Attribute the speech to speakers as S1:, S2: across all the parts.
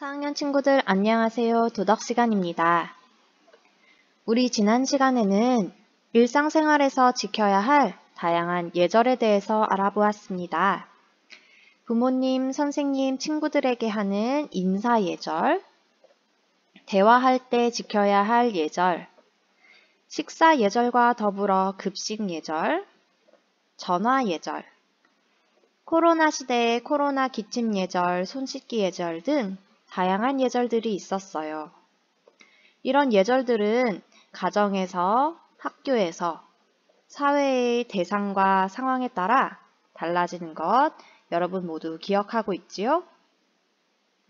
S1: 4학년 친구들 안녕하세요. 도덕 시간입니다. 우리 지난 시간에는 일상생활에서 지켜야 할 다양한 예절에 대해서 알아보았습니다. 부모님, 선생님, 친구들에게 하는 인사 예절, 대화할 때 지켜야 할 예절, 식사 예절과 더불어 급식 예절, 전화 예절, 코로나 시대의 코로나 기침 예절, 손 씻기 예절 등 다양한 예절들이 있었어요. 이런 예절들은 가정에서, 학교에서, 사회의 대상과 상황에 따라 달라지는 것 여러분 모두 기억하고 있지요?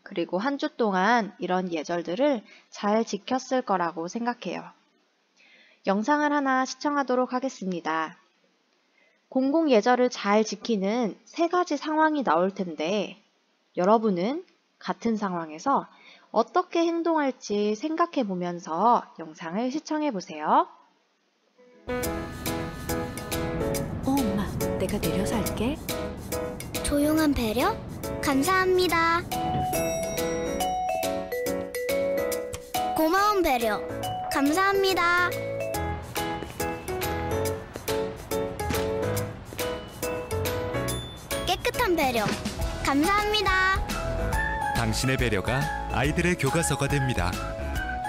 S1: 그리고 한 주 동안 이런 예절들을 잘 지켰을 거라고 생각해요. 영상을 하나 시청하도록 하겠습니다. 공공 예절을 잘 지키는 3가지 상황이 나올 텐데 여러분은 같은 상황에서 어떻게 행동할지 생각해 보면서 영상을 시청해 보세요.
S2: 엄마, 내가 내려서 할게.
S3: 조용한 배려? 감사합니다. 고마운 배려? 감사합니다. 깨끗한 배려? 감사합니다.
S4: 당신의 배려가 아이들의 교과서가 됩니다.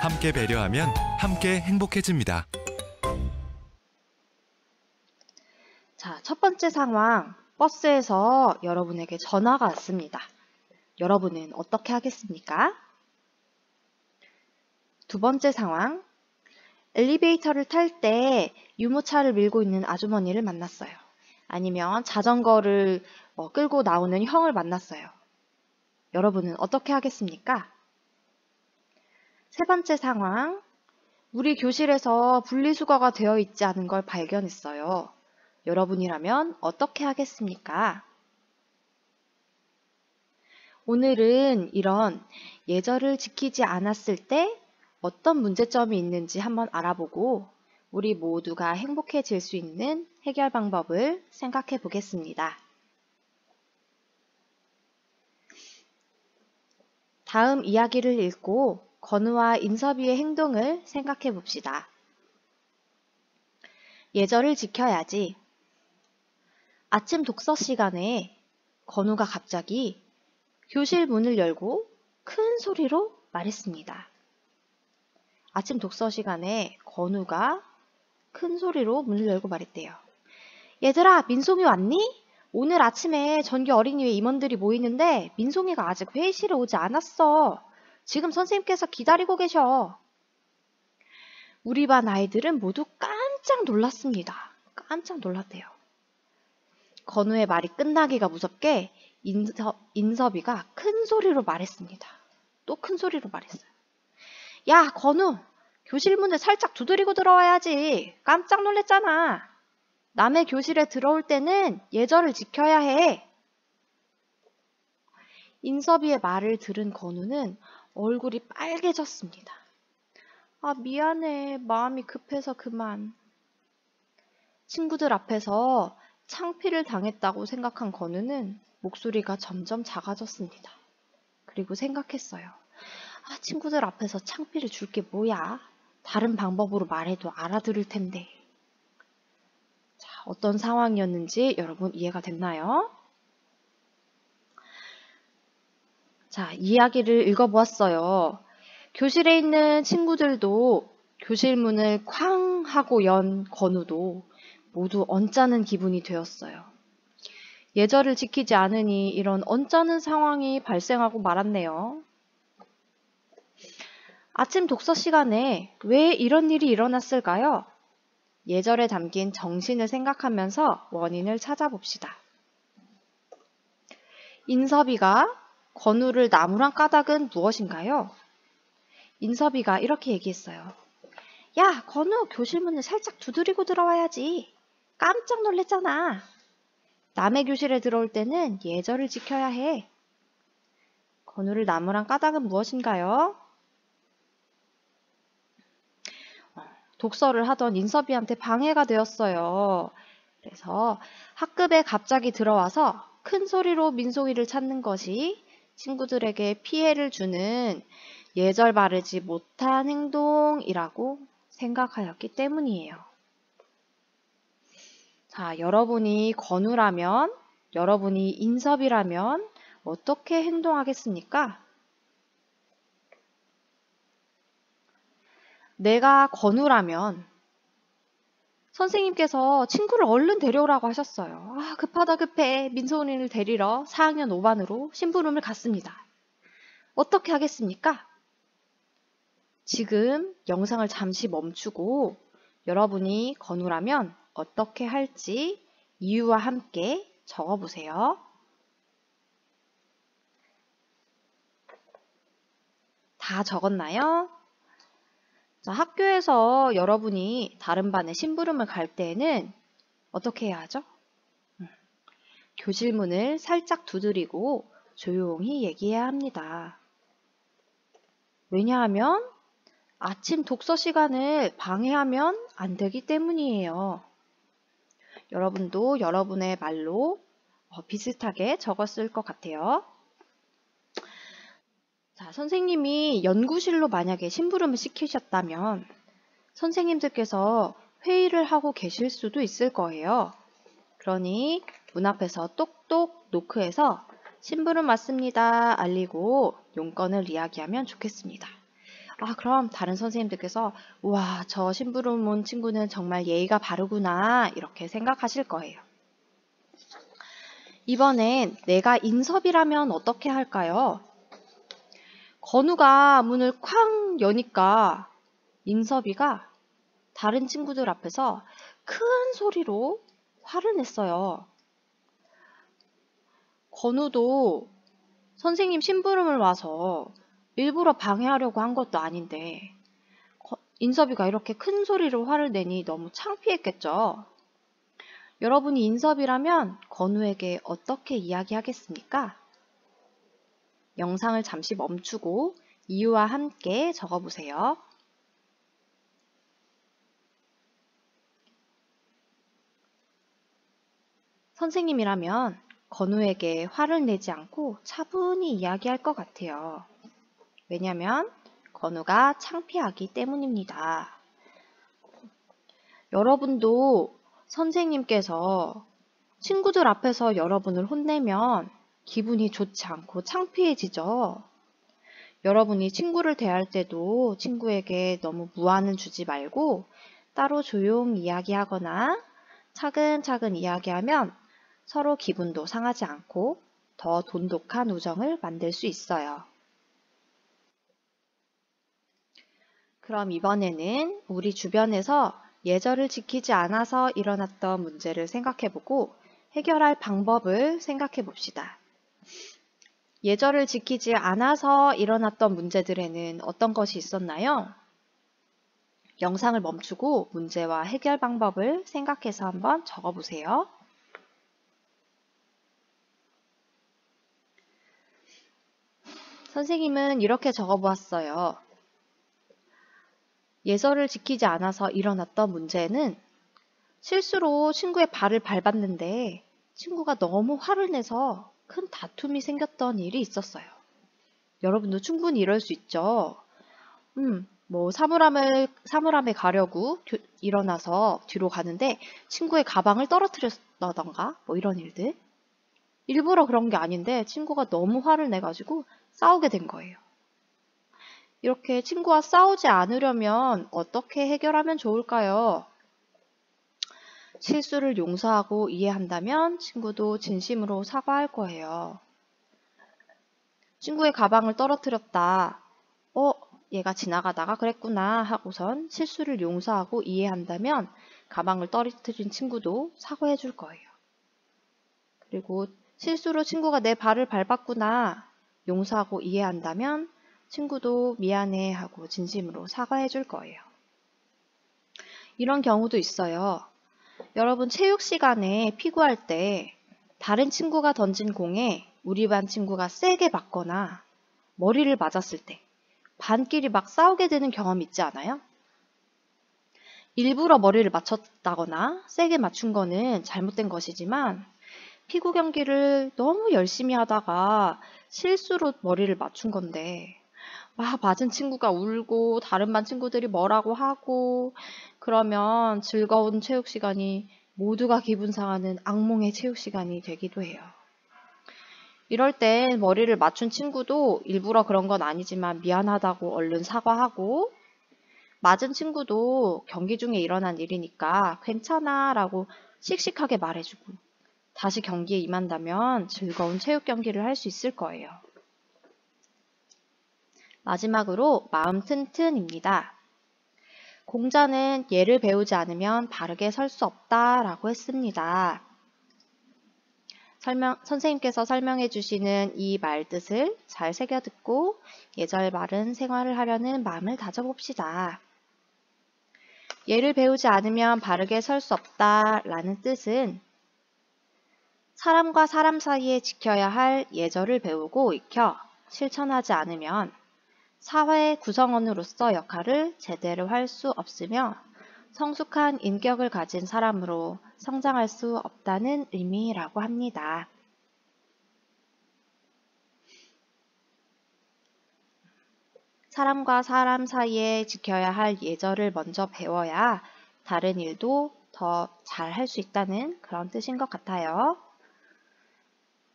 S4: 함께 배려하면 함께 행복해집니다.
S1: 자, 첫 번째 상황, 버스에서 여러분에게 전화가 왔습니다. 여러분은 어떻게 하겠습니까? 두 번째 상황, 엘리베이터를 탈 때 유모차를 밀고 있는 아주머니를 만났어요. 아니면 자전거를 끌고 나오는 형을 만났어요. 여러분은 어떻게 하겠습니까? 세 번째 상황, 우리 교실에서 분리수거가 되어 있지 않은 걸 발견했어요. 여러분이라면 어떻게 하겠습니까? 오늘은 이런 예절을 지키지 않았을 때 어떤 문제점이 있는지 한번 알아보고 우리 모두가 행복해질 수 있는 해결 방법을 생각해 보겠습니다. 다음 이야기를 읽고 건우와 인섭이의 행동을 생각해 봅시다. 예절을 지켜야지. 아침 독서 시간에 건우가 갑자기 교실 문을 열고 큰 소리로 말했습니다. 아침 독서 시간에 건우가 큰 소리로 문을 열고 말했대요. 얘들아, 민송이 왔니? 오늘 아침에 전교 어린이회 임원들이 모이는데 민송이가 아직 회의실에 오지 않았어. 지금 선생님께서 기다리고 계셔. 우리 반 아이들은 모두 깜짝 놀랐습니다. 깜짝 놀랐대요. 건우의 말이 끝나기가 무섭게 인섭이가 큰 소리로 말했습니다. 또 큰 소리로 말했어요. 야, 건우! 교실 문을 살짝 두드리고 들어와야지. 깜짝 놀랬잖아. 남의 교실에 들어올 때는 예절을 지켜야 해. 인섭이의 말을 들은 건우는 얼굴이 빨개졌습니다. 아, 미안해. 마음이 급해서 그만. 친구들 앞에서 창피를 당했다고 생각한 건우는 목소리가 점점 작아졌습니다. 그리고 생각했어요. 아, 친구들 앞에서 창피를 줄 게 뭐야? 다른 방법으로 말해도 알아들을 텐데. 자, 어떤 상황이었는지 여러분 이해가 됐나요? 자, 이야기를 읽어보았어요. 교실에 있는 친구들도 교실 문을 쾅 하고 연 건우도 모두 언짢은 기분이 되었어요. 예절을 지키지 않으니 이런 언짢은 상황이 발생하고 말았네요. 아침 독서 시간에 왜 이런 일이 일어났을까요? 예절에 담긴 정신을 생각하면서 원인을 찾아봅시다. 인섭이가 건우를 나무란 까닭은 무엇인가요? 인섭이가 이렇게 얘기했어요. 야, 건우, 교실 문을 살짝 두드리고 들어와야지. 깜짝 놀랬잖아. 남의 교실에 들어올 때는 예절을 지켜야 해. 건우를 나무란 까닭은 무엇인가요? 독서를 하던 인섭이한테 방해가 되었어요. 그래서 학급에 갑자기 들어와서 큰 소리로 민송이를 찾는 것이 친구들에게 피해를 주는 예절 바르지 못한 행동이라고 생각하였기 때문이에요. 자, 여러분이 건우라면, 여러분이 인섭이라면 어떻게 행동하겠습니까? 내가 건우라면 선생님께서 친구를 얼른 데려오라고 하셨어요. 아, 급하다 급해. 민소은이를 데리러 4학년 5반으로 심부름을 갔습니다. 어떻게 하겠습니까? 지금 영상을 잠시 멈추고 여러분이 건우라면 어떻게 할지 이유와 함께 적어보세요. 다 적었나요? 자, 학교에서 여러분이 다른 반에 심부름을 갈 때는 어떻게 해야 하죠? 교실 문을 살짝 두드리고 조용히 얘기해야 합니다. 왜냐하면 아침 독서 시간을 방해하면 안 되기 때문이에요. 여러분도 여러분의 말로 비슷하게 적었을 것 같아요. 자, 선생님이 연구실로 만약에 심부름을 시키셨다면 선생님들께서 회의를 하고 계실 수도 있을 거예요. 그러니 문 앞에서 똑똑 노크해서 심부름 왔습니다 알리고 용건을 이야기하면 좋겠습니다. 아, 그럼 다른 선생님들께서 우와, 저 심부름 온 친구는 정말 예의가 바르구나 이렇게 생각하실 거예요. 이번엔 내가 인섭이라면 어떻게 할까요? 건우가 문을 쾅 여니까 인섭이가 다른 친구들 앞에서 큰 소리로 화를 냈어요. 건우도 선생님 심부름을 와서 일부러 방해하려고 한 것도 아닌데 인섭이가 이렇게 큰 소리로 화를 내니 너무 창피했겠죠. 여러분이 인섭이라면 건우에게 어떻게 이야기하겠습니까? 영상을 잠시 멈추고 이유와 함께 적어보세요. 선생님이라면 건우에게 화를 내지 않고 차분히 이야기할 것 같아요. 왜냐하면 건우가 창피하기 때문입니다. 여러분도 선생님께서 친구들 앞에서 여러분을 혼내면 기분이 좋지 않고 창피해지죠. 여러분이 친구를 대할 때도 친구에게 너무 무안을 주지 말고 따로 조용히 이야기하거나 차근차근 이야기하면 서로 기분도 상하지 않고 더 돈독한 우정을 만들 수 있어요. 그럼 이번에는 우리 주변에서 예절을 지키지 않아서 일어났던 문제를 생각해보고 해결할 방법을 생각해 봅시다. 예절을 지키지 않아서 일어났던 문제들에는 어떤 것이 있었나요? 영상을 멈추고 문제와 해결 방법을 생각해서 한번 적어보세요. 선생님은 이렇게 적어보았어요. 예절을 지키지 않아서 일어났던 문제는 실수로 친구의 발을 밟았는데 친구가 너무 화를 내서 큰 다툼이 생겼던 일이 있었어요. 여러분도 충분히 이럴 수 있죠. 사물함에 가려고 일어나서 뒤로 가는데 친구의 가방을 떨어뜨렸다던가 이런 일들. 일부러 그런 게 아닌데 친구가 너무 화를 내가지고 싸우게 된 거예요. 이렇게 친구와 싸우지 않으려면 어떻게 해결하면 좋을까요? 실수를 용서하고 이해한다면 친구도 진심으로 사과할 거예요. 친구의 가방을 떨어뜨렸다. 얘가 지나가다가 그랬구나 하고선 실수를 용서하고 이해한다면 가방을 떨어뜨린 친구도 사과해 줄 거예요. 그리고 실수로 친구가 내 발을 밟았구나 용서하고 이해한다면 친구도 미안해 하고 진심으로 사과해 줄 거예요. 이런 경우도 있어요. 여러분 체육 시간에 피구할 때 다른 친구가 던진 공에 우리 반 친구가 세게 맞거나 머리를 맞았을 때 반끼리 막 싸우게 되는 경험 있지 않아요? 일부러 머리를 맞췄다거나 세게 맞춘 거는 잘못된 것이지만 피구 경기를 너무 열심히 하다가 실수로 머리를 맞춘 건데, 맞은 친구가 울고 다른 반 친구들이 뭐라고 하고 그러면 즐거운 체육 시간이 모두가 기분 상하는 악몽의 체육 시간이 되기도 해요. 이럴 땐 머리를 맞춘 친구도 일부러 그런 건 아니지만 미안하다고 얼른 사과하고, 맞은 친구도 경기 중에 일어난 일이니까 괜찮아 라고 씩씩하게 말해주고 다시 경기에 임한다면 즐거운 체육 경기를 할 수 있을 거예요. 마지막으로 마음 튼튼입니다. 공자는 예를 배우지 않으면 바르게 설 수 없다 라고 했습니다. 선생님께서 설명해 주시는 이 말뜻을 잘 새겨듣고 예절 바른 생활을 하려는 마음을 다져봅시다. 예를 배우지 않으면 바르게 설 수 없다 라는 뜻은 사람과 사람 사이에 지켜야 할 예절을 배우고 익혀 실천하지 않으면 사회 구성원으로서 역할을 제대로 할 수 없으며 성숙한 인격을 가진 사람으로 성장할 수 없다는 의미라고 합니다. 사람과 사람 사이에 지켜야 할 예절을 먼저 배워야 다른 일도 더 잘 할 수 있다는 그런 뜻인 것 같아요.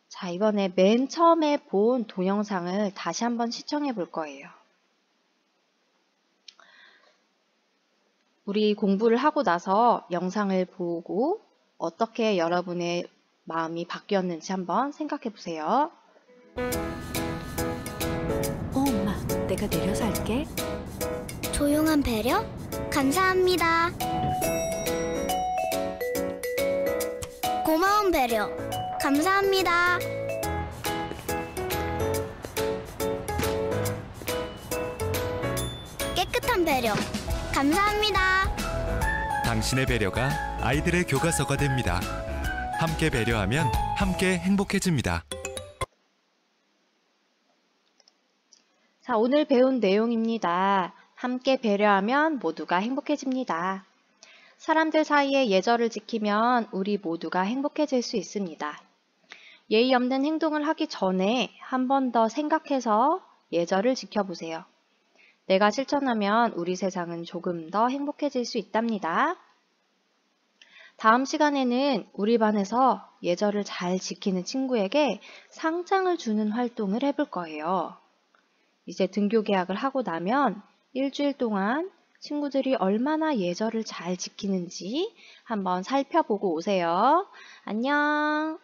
S1: 자, 이번에 맨 처음에 본 동영상을 다시 한번 시청해 볼 거예요. 우리 공부를 하고 나서 영상을 보고 어떻게 여러분의 마음이 바뀌었는지 한번 생각해 보세요.
S2: 엄마, 내가 내려서 할게.
S3: 조용한 배려? 감사합니다. 고마운 배려? 감사합니다. 깨끗한 배려? 감사합니다.
S4: 당신의 배려가 아이들의 교과서가 됩니다. 함께 배려하면 함께 행복해집니다.
S1: 자, 오늘 배운 내용입니다. 함께 배려하면 모두가 행복해집니다. 사람들 사이에 예절을 지키면 우리 모두가 행복해질 수 있습니다. 예의 없는 행동을 하기 전에 한 번 더 생각해서 예절을 지켜보세요. 내가 실천하면 우리 세상은 조금 더 행복해질 수 있답니다. 다음 시간에는 우리 반에서 예절을 잘 지키는 친구에게 상장을 주는 활동을 해볼 거예요. 이제 등교 개학을 하고 나면 일주일 동안 친구들이 얼마나 예절을 잘 지키는지 한번 살펴보고 오세요. 안녕!